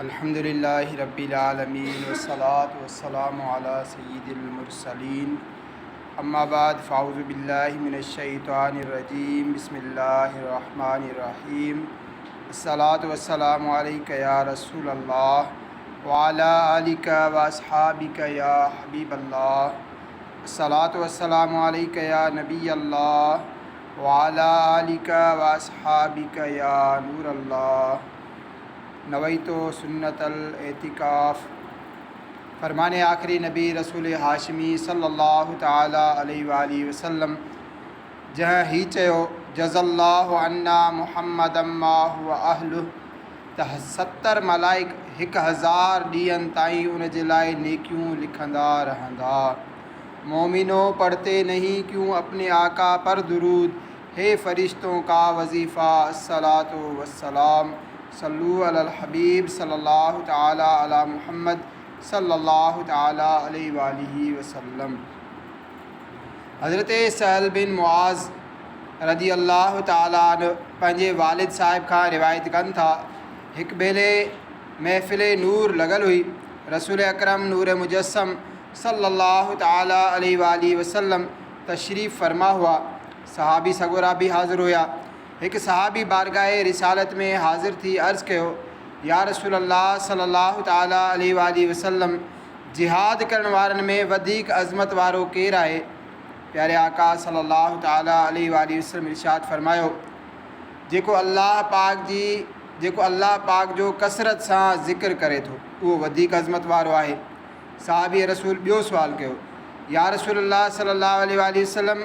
الحمدللہ رب العالمین والصلاة والسلام علی سید المرسلین اما بعد فاعوذ باللہ من الشیطان الرجیم بسم اللہ الرحمن الرحیم الصلاة والسلام علیک یا رسول اللہ وعلی آلک واصحابک یا حبیب اللہ الصلاة والسلام علیک یا نبی اللہ وعلی آلک واصحابک یا نور اللہ نویت سنت الاعتکاف۔ فرمان آخری نبی رسول ہاشمی صلی اللہ تعالیٰ علیہ وآلہ وسلم جہاں ہی چیو جز اللہ عنا محمد ما هو اہلہ تہ 70 ملائک 1000 ڈین تائیں ان جے لائے نیکیوں لکھندا رہندا۔ مومنوں پڑھتے نہیں کیوں اپنے آقا پر درود، ہے فرشتوں کا وظیفہ الصلاۃ والسلام، صلو علی الحبیب صلی اللہ تعالیٰ علی محمد صلی اللہ تعالیٰ علیہ وآلہ وسلم۔ حضرت سہل بن معاذ رضی اللہ تعالیٰ عنہ پنجے والد صاحب کا روایت کن تھا، ایک بیلے محفل نور لگل ہوئی، رسول اکرم نور مجسم صلی اللہ تعالیٰ علیہ وآلہ وسلم تشریف فرما ہوا، صحابی سگورا بھی حاضر ہویا۔ ایک صحابی بارگاہ رسالت میں حاضر تھی، عرض کہو یا رسول اللہ صلی اللہ تعالیٰ علیہ وآلہ وسلم جہاد کرن وارن میں ودیک عظمت وارو کیر آئے؟ پیارے آقا صلی اللہ تعالیٰ علیہ وآلہ وسلم ارشاد فرمایو جیکو اللہ پاک جو کثرت ساں ذکر کرے تو وہ ودیک عظمت وارو آئے۔ صحابی رسول بیو سوال کہو یا رسول اللہ صلی اللہ علیہ وآلہ وسلم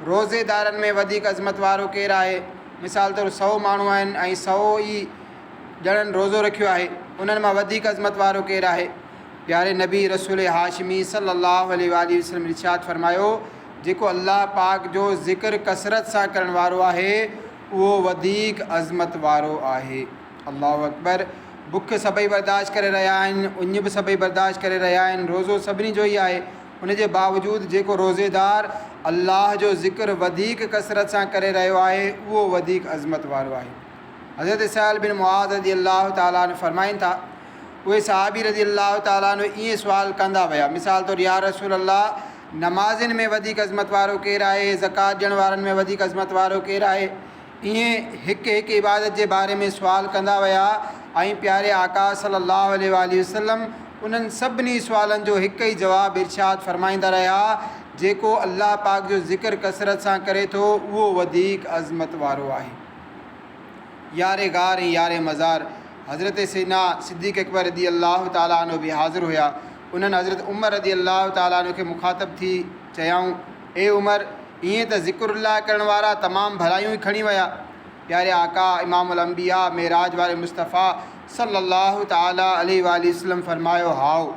روزے دارن میں ودیک عظمت وارو کیر آئے؟ مثال طور 100 مانو آئین 100 ہی جڑن روزو رکھیو ہے، انہن میں ودیک عظمت وارو کیر ہے؟ پیارے نبی رسول ہاشمی صلی اللہ علیہ وآلہ وسلم ارشاد فرمایو جیکو اللہ پاک جو ذکر کثرت سا کرن وارو ہے وہ ودیک عظمت وارو ہے۔ اللہ اکبر۔ بکھ سبئی برداشت کرے رہا ہیں، انج بھی سبئی برداشت کرے رہا ہیں، روزو سبنی جو ہی ہے، ان کے باوجود جیکو روزے دار اللہ جو ذکر ودیک کثرت سا کرے رہو ہے وہ ودیک عظمت وارو ہے۔ حضرت سہل بن معاذ رضی اللہ تعالیٰ عنہ فرمائن تھا، وہ صحابی رضی اللہ تعالیٰ عنہ یہ سوال کندا ویا، مثال طور یا رسول اللہ نمازن میں ودیک عظمت وارو کیر ہے، زکات ڈیڻ وارن میں ودیک عظمت وارو کیر ہے؟ ایک عبادت کے بارے میں سوال کندا ویا، پیارے آقا صلی اللہ علیہ وآلہ وسلم انہن سبنی سوالن جو ایک ہی جواب ارشاد فرمائندہ رہا جیکو اللہ پاک جو ذکر کثرت سا کرے تو وہ ودیک عظمت وارو ہے۔ یار غار یار مزار حضرت سیدنا صدیق اکبر رضی اللہ تعالیٰ عنہ بھی حاضر ہویا، انہوں نے حضرت عمر رضی اللہ تعالیٰ عنہ کے مخاطب تھی چیاؤں اے عمر یہ تو ذکر اللہ کرن وارا تمام بھلائیوں ہی کھڑی ویا۔ پیارے آقا امام الانبیاء معراج والے مصطفیٰ صلی اللہ تعالیٰ علیہ وآلہ وسلم فرمایو ہاؤ،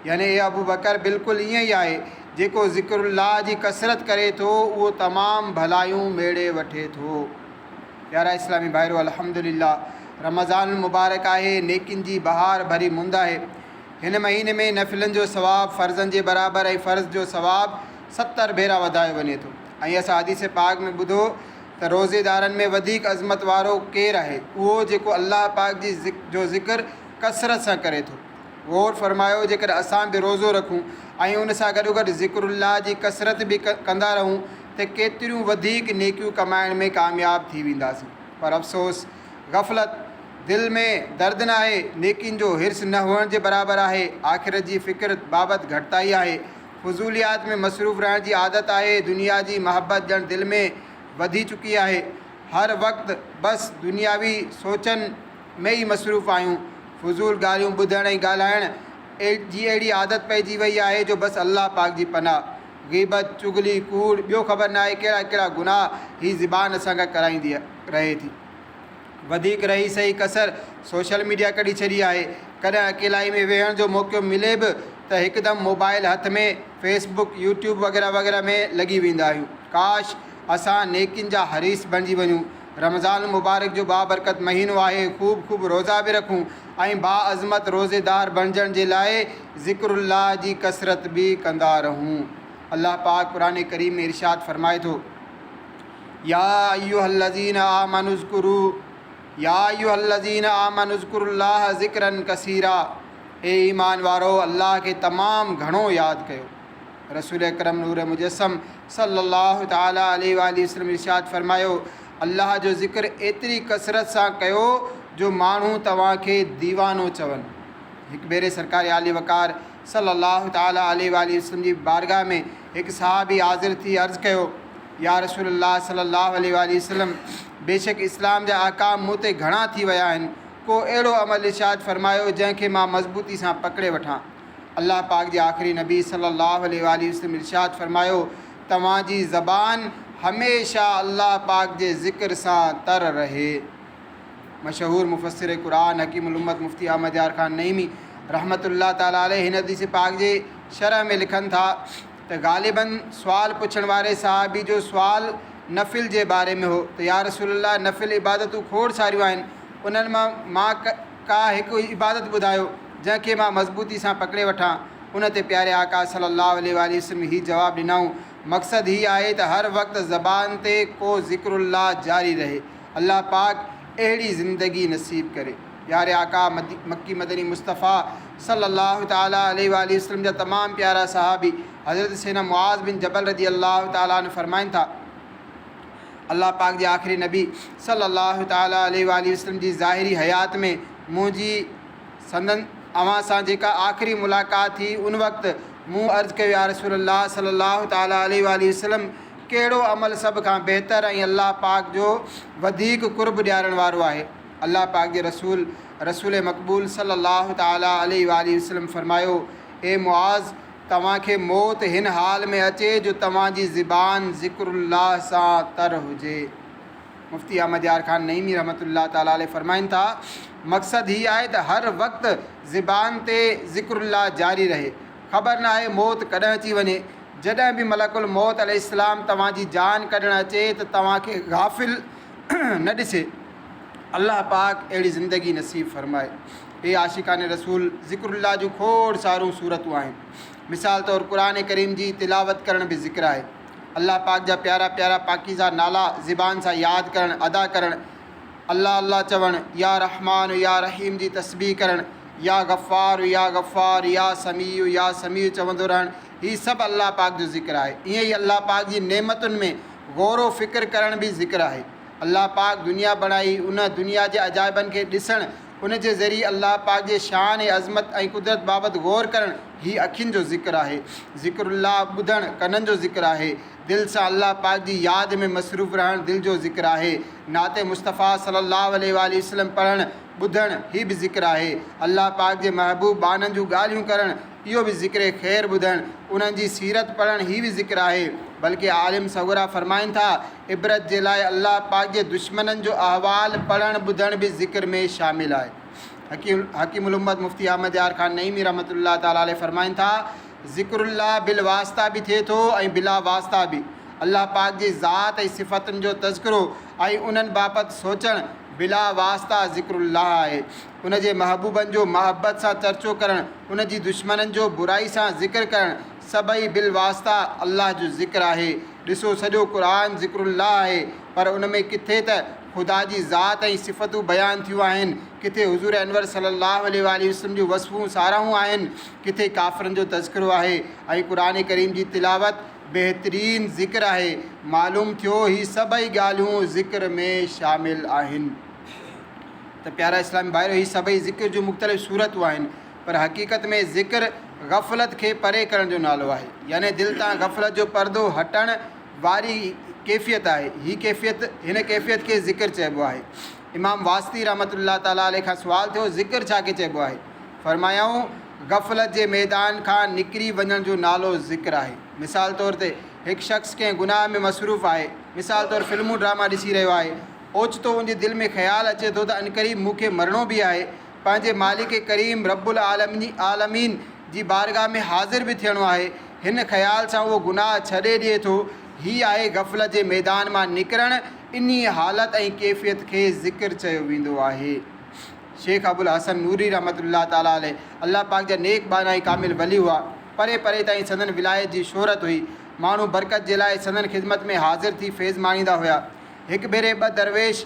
یعنی اے ابو بکر بالکل یہ ہی آئے جیکو ذکر اللہ جی کثرت کرے تو وہ تمام بھلائیوں میڑے وٹھے تھو۔ پیارا اسلامی بھائیرو الحمدللہ رمضان المبارک ہے، نیکن جی بہار بھری مندہ ہے۔ ہن مہینے میں نفلن جو ثواب فرضن جے برابر ہے، فرض جو ثواب 70 بھیرا ودائے ونے تو۔ ایسا حدیث پاک میں بدھو تو روزے دارن میں ودیک عظمت وارو کیر ہے وہ جیکو اللہ پاک جی جو ذکر کثرت سا کرے تو۔ غور فرمایو جیکر اساں بھی روزو رکھوں ان سا گڈو گڈ ذکر اللہ جی کثرت بھی کندا رہوں تے کیتریوں ودیک نیکیوں کمائن میں کامیاب تھی وینداسیں، پر افسوس غفلت دل میں درد نہ ہے، نیکین جو حرص نہ ہونے جے برابر ہے، آخرت جی فکر بابت گھٹتائی ہے، فضولیات میں مصروف رہن جی عادت ہے، دنیا جی محبت جن دل میں ودھی چکی ہے، ہر وقت بس دنیاوی سوچن میں ہی مصروف آیوں، فضول گالیوں بدھن گالائن جی اڑی عادت پئجی وئی ہے جو بس اللہ پاک جی پناہ، غیبت چگلی کوڑ بیو خبر نہ ہے کہڑا کہڑا گناہ ہی زبان اساں کا کرائیندی رہے تھی۔ ودیک رہی صحیح کثر سوشل میڈیا کڑی چھڑی ہے، کڏहिं اکیلائی میں ویہण جو موقع ملے بھی تو ایک دم موبائل ہاتھ میں فیس بک یوٹیوب وغیرہ وغیرہ میں لگی ویندا آहियूं۔ کاش اساں نیکین جا حریص بنجی ونوں، رمضان المبارک جو بابرکت مہینو ہے، خوب روزہ بھی رکھوں با عظمت روزے دار بنجن جے لائے ذکر اللہ جی کثرت بھی کندا رہوں۔ اللہ پاک قرآن کریم میں ارشاد فرمائے تو یا ایھا الذین آمنوا اذکروا या अय्युहल्लज़ीन आमनु उज़्कुरुल्लाह ज़िक्रन कसीरा, ए ईमान वारो अल्लाह के तमामु घणो यादि कयो। रसूल अकरम नूर मुजस्सम सल्लल्लाहु ताला अलैहि वसल्लम इरशाद फरमायो, अल्लाह जो ज़िक्र एतिरी कसरत सां कयो जो माण्हू तव्हांखे दीवानो चवनि। हिकु भेरे सरकार आली वकार सल्लल्लाहु ताला अलैहि वसल्लम जी बारगाह में हिकु सहाबी हाज़िर थी अर्ज़ु कयो, या रसूलल्लाह सल्लल्लाहु अलैहि वसल्लम, बेशक इस्लाम जा अहकाम मूं ते घणा थी विया आहिनि, को अहिड़ो अमल इरशाद फरमायो जंहिंखे मां मज़बूती सां पकड़े वठां। अल्लाह पाक जे आख़िरी नबी सल्लल्लाहु अलैहि वसल्लम इरशाद फरमायो, तव्हांजी ज़बान हमेशा अल्लाह पाक जे ज़िक्र सां तर रहे। मशहूर मुफ़स्सिर क़ुरान हकीमुल उम्मत मुफ्ती अहमद यार ख़ान नईमी रहमतुल्लाह ताला अलैहि हिन हदीस पाक जे शरह में लिखनि था त ग़ालिबन सुवाल पुछण वारे सहाबी जो सुवाल नफ़िल जे बारे में हो त या रसूलल्लाह, नफ़िल इबादतूं खोड़ सारियूं आहिनि, उन्हनि मां का हिकु इबादत ॿुधायो जंहिंखे मां मज़बूती सां पकड़े वठां। उन ते प्यारे आका सल्लल्लाहु अलैहि वसल्लम हीउ जवाबु ॾिनऊं, मक़सदु हीउ आहे त हर वक़्तु ज़बान ते को ज़िक्रुल्लाह जारी रहे। अल्लाह पाक अहिड़ी ज़िंदगी नसीब करे। यारे आका मक्की मदनी मुस्तफ़ा सल्लल्लाहु ताला अलैहि वसल्लम जा तमामु प्यारा सहाबी हज़रत सैयदना मुआज़ बिन जबल रज़ी अल्लाह ताला अन्हु फरमाइनि था, अल्लाह पाक जे आख़िरी नबी सल्लल्लाहु ताला अलैहि वसल्लम जी ज़ाहिरी हयात में मुंहिंजी संदन अवां सां जेका आख़िरी मुलाक़ात थी, उन वक़्तु मूं अर्ज़ु कयो, या रसूलल्लाह सल्लल्लाहु ताला अलैहि वसल्लम, कहिड़ो अमल सभ खां बहितर ऐं अल्लाह पाक जो वधीक कुर्ब ॾियारण वारो आहे। अल्लाह पाक जे रसूल मक़बूल सल्लल्लाहु ताला अलैहि वसल्लम फरमायो, ए मुआज़, तव्हांखे मौत हिन हाल में अचे जो तव्हांजी ज़िबान ज़िक्रुल्लाह सां तर हुजे। मुफ्ती अहमद यार ख़ान नईमी रहमतुल्लाह ताला अलैहि फरमाइनि था, मक़सदु हीउ आहे त हर वक़्तु ज़िबान ते ज़िक्रुल्लाह जारी रहे। ख़बर न आहे मौत कॾहिं अची वञे। जॾहिं बि मलकुल मौत अलैहिस्सलाम तव्हांजी जान कढणु अचे त तव्हांखे गाफ़िल न ॾिसे। अल्लाह पाक अहिड़ी ज़िंदगी नसीब फ़रमाए। हे आशिक़ाने रसूल, ज़िक्रुल्लाह जूं खोड़ सारूं सूरतूं आहिनि। मिसाल तौरु क़ुरान करीम जी तिलावत करण बि ज़िक्र आहे। अल्लाह पाक जा प्यारा प्यारा पाकीज़ा नाला ज़िबान सां यादि करणु, अदा करणु, अल्लाह अल्लाह चवणु, या रहमान या रहीम जी तस्बीह करणु, या गफ़ार या समीउ चवंदो रहणु, हीउ सभु अल्लाह पाक जो ज़िक्र आहे। ईअं ई अल्लाह पाक जी नेमतुनि में गौर फ़िक्र करण बि ज़िक्र आहे। अल्लाह पाक दुनिया बणाई, उन दुनिया जे अजाइबनि खे ॾिसणु, उन जे ज़रिए अल्लाह पाक जे शान ऐं अज़मत ऐं कुदरत बाबति गौर करणु, हीउ अखियुनि जो ज़िक्र आहे। ज़िक्रुल्लाह ॿुधणु कननि जो ज़िक्र आहे। दिलि सां अल्लाह पाक जी यादि में मसरूफ़ रहणु दिलि जो ज़िक्र आहे। नाते मुस्तफ़ा सल्लल्लाहु अलैहि वसल्लम पढ़णु ॿुधणु हीउ बि ज़िक्र आहे। अल्लाह पाक जे महबूब बाननि जूं ॻाल्हियूं करणु इहो बि ज़िक्र ख़ैर ॿुधणु, उन्हनि जी सीरत पढ़णु हीउ बि ज़िक्र आहे। बल्कि आलिम सगुरा फ़रमाइनि था, इबरत जे लाइ अल्लाह पाक जे दुश्मननि जो अहवाल पढ़णु ॿुधणु बि ज़िक्र में शामिलु आहे। हकीमुल उम्मत मुफ्ती अहमद यार ख़ान नईमी रहमतुल्लाह ताला अलैहि फरमाइनि था, ज़िक्रुल्लाह बिल वास्ता बि थिए थो ऐं बिला वास्ता बि। अल्लाह पाक जी ज़ात ऐं सिफ़तुनि जो तज़किरो ऐं उन्हनि बाबति सोचणु बिला वास्ता ज़िक्रुल्लाह आहे। उन जे महबूबनि जो महबत सां चर्चो करणु, उन जी दुश्मननि जो बुराई सां ज़िक्र करणु, सभई बिल वास्ता अल्लाह जो ज़िक्र आहे। ॾिसो, सॼो क़ुरान ज़िक्रुल्लाह आहे, पर उन में किथे त ख़ुदा जी ज़ात ऐं सिफ़तूं बयानु थियूं आहिनि, किथे हुज़ूर अनवर सल्लल्लाहु अलैहि वसल्लम जूं वसफ़ूं साराहूं आहिनि, किथे काफ़िरनि जो तज़किरो आहे। ऐं क़ुरान करीम जी तिलावत बहितरीनु ज़िक्र आहे। मालूम थियो ही सभई ॻाल्हियूं ज़िक्र में शामिलु आहिनि। त प्यारा इस्लामी भाइरो, ही सभई ज़िक्र जूं मुख़्तलिफ़ सूरतूं आहिनि, पर हक़ीक़त में ज़िक्र ग़फ़लत खे परे करण जो नालो आहे। यानी दिलि तां ग़फ़लत जो पर्दो हटण वारी कैफ़ियत आहे। हिन कैफ़ियत खे ज़िक्र चइबो आहे। इमाम वास्ती रहमतुल्लाह ताला अलैहि खां सुवाल थियो, ज़िक्र छा खे चइबो आहे? फ़रमायाऊं, ग़फ़लत जे मैदान खां निकिरी वञण जो नालो ज़िक्र आहे। मिसाल तौर ते हिकु शख़्स कंहिं गुनाह में मसरूफ़ आहे। मिसाल तौरु फिल्मूं ड्रामा ॾिसी रहियो आहे। ओचितो उनजे दिलि में ख़्यालु अचे थो त अनक़रीब मूंखे मरणो बि आहे, पंहिंजे मालिक करीम रब्बुल आलमीन जी बारगाह में हाज़िर बि थियणो आहे। हिन ख़्याल सां उहो गुनाह छॾे ॾिए थो। हीअ आहे ग़फ़लत जे मैदान मां निकिरणु। इन हालत ऐं कैफ़ियत खे ज़िक्र चयो वेंदो आहे। शेख अबुल हसन नूरी रहमतुल्लाह ताला अलैहि अल्लाह पाक जा नेक बाना ऐं कामिल वली हुआ। परे परे ताईं संदन विलायत जी शोहरत हुई। माण्हू बरकत जे लाइ संदन ख़िदमत में हाज़िर थी फैज़ माणींदा हुआ। हिकु भेरे ॿ दरवेश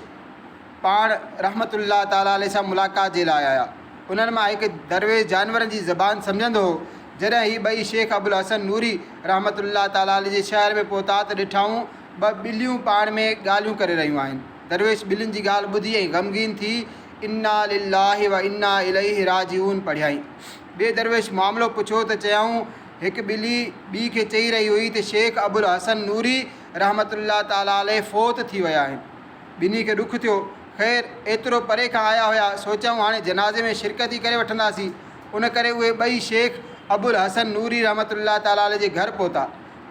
पाण रहमतुल्लाह ताला अलैहि सां मुलाक़ात जे लाइ आया। उन्हनि मां हिकु दरवेश जानवरनि जी ज़बान सम्झंदो हो। जॾहिं ही ॿई शेख अबुल हसन नूरी रहमतुल्लाह ताला अलैहि जे शहर में पहुता त ॾिठाऊं ॿ ॿिलियूं पाण में ॻाल्हियूं करे रहियूं आहिनि। दरवेश ॿिलियुनि जी ॻाल्हि ॿुधी ऐं ग़मगीन थी इन्ना लिल्लाहि व इन्ना इलैहि राजिऊन पढ़ियाई। ॿिए दरवेश मामिलो पुछियो त चयऊं हिकु ॿिली ॿी खे चई रही हुई त शेख अबुल हसन नूरी रहमतुल्लाह ताला अलैहि फ़ौत थी विया आहिनि। ॿिन्ही खे ॾुखु थियो। ख़ैर एतिरो परे खां आया हुया, सोचऊं हाणे जनाज़े में शिरकत ई करे वठंदासीं। उन करे उहे ॿई शेख अबुल हसन नूरी रहमतुल्लाह ताला अलैहि जे घर पहुता।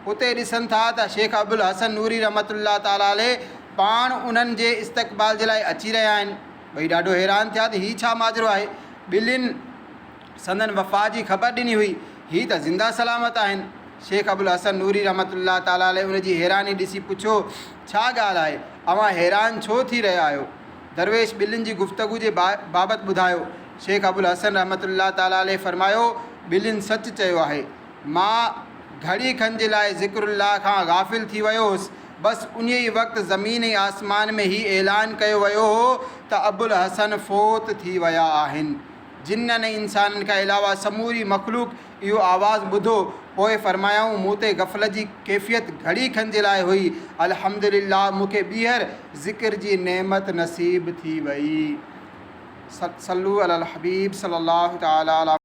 उते ॾिसनि था त शेख अबुल हसन नूरी रहमतुल्लाह ताला अलैहि पाण उन्हनि जे इस्तक़बाल जे लाइ अची रहिया आहिनि। ॿई ॾाढो हैरान थिया त हीउ छा माजरो आहे। ॿिलियुनि संदन वफ़ा जी ख़बर ॾिनी हुई, हीअ त ज़िंदा सलामत आहिनि। शेख अबुल हसन नूरी रहमतुल्लाह ताला अलैहि उन जी हैरानी ॾिसी पुछियो छा ॻाल्हि आहे, अव्हां हैरान छो थी रहिया आहियो। दरवेश ॿिलियुनि जी गुफ़्तगू जे बाबति ॿुधायो। शेख अबुल हसन रहमतुल्लाह ताला अलैहि फरमायो ॿिलियुनि सच चयो आहे। मां घड़ी खन जे लाइ ज़िक्रुल्लाह खां गाफ़िल थी वियो हुउसि। बसि उन ई वक़्तु ज़मीन ऐं आसमान में हीउ ऐलान कयो वियो हो त अबुल हसन फ़ौत थी विया आहिनि। जिन्ननि ऐं इंसाननि खां अलावा समूरी मख़लूक इहो आवाज़ु ॿुधो। पोइ फरमायाऊं मूं ते ग़फ़लत जी कैफ़ियत घड़ी खन जे लाइ हुई। अल्हम्दुलिल्लाह मूंखे ॿीहर ज़िक्र जी नेमत नसीब थी वई। सल्लू अलल हबीब सल्लल्लाहु तआला